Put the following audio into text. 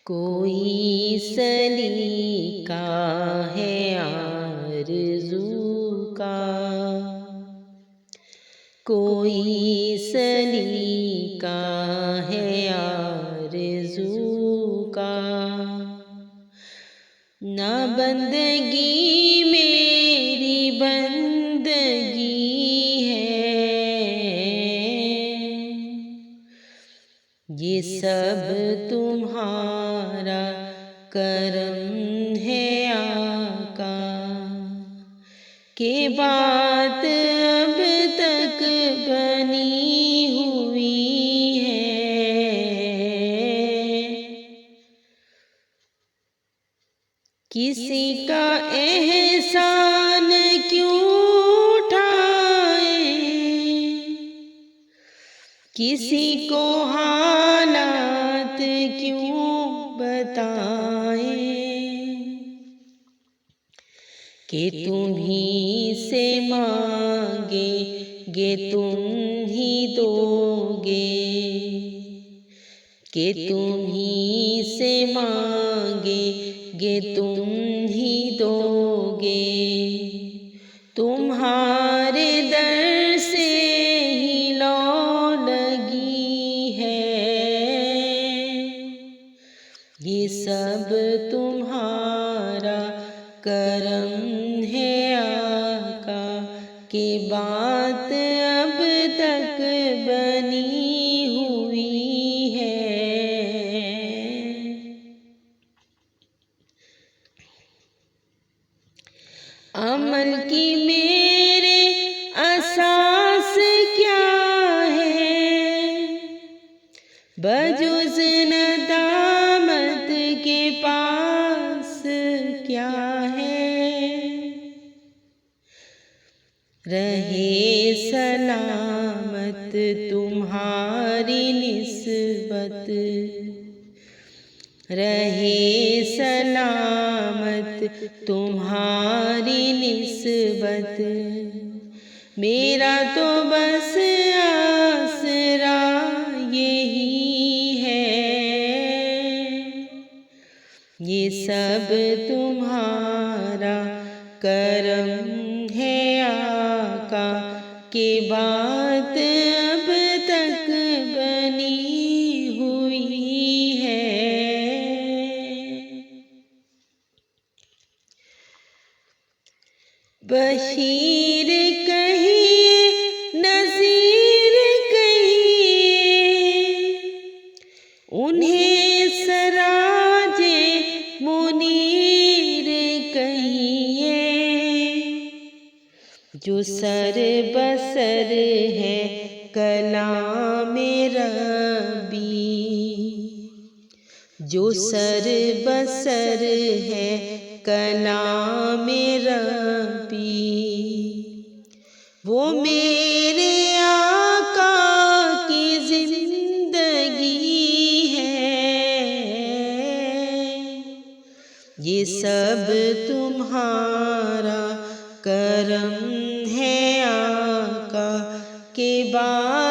کوئی سلیقہ ہے آرزو کا، کوئی سلیقہ ہے آرزو کا، نہ بندگی میری بندگی ہے، یہ سب تمہارا کرم ہے آقا، کہ بات اب تک بنی ہوئی ہے، کسی کا احسان کیوں اٹھائیں، کسی کو حالات کیوں بتائیں، کہ تمہیں سے مانگیں گے تم ہی دو گے، کہ تمہیں سے مانگیں گے تم ہی دو گے، تمہارے در سے ہی لو لگی ہے، یہ سب تمہارا کرم ہے آقا، کہ بات اب تک بنی ہوئی ہے۔ عمل کی میرے اساس کیا ہے، بجز ندامت کے پاس کیا ہے، رہے سلامت تمہاری نسبت، رہے سلامت تمہاری نسبت، میرا تو بس آسرا یہی ہے، یہ سب تمہارا کرم ہے آقا، کہ بات اب تک بنی ہوئی ہے۔ بشیر کہیے نذیر کہیے، انہیں سراج منیر کہیے، جو سر بسر ہے کلام ربی، جو سر بسر ہے کلام ربی، وہ میرے آقا کی زندگی ہے، یہ سب تمہارا کرم ہے آقا، کہ بات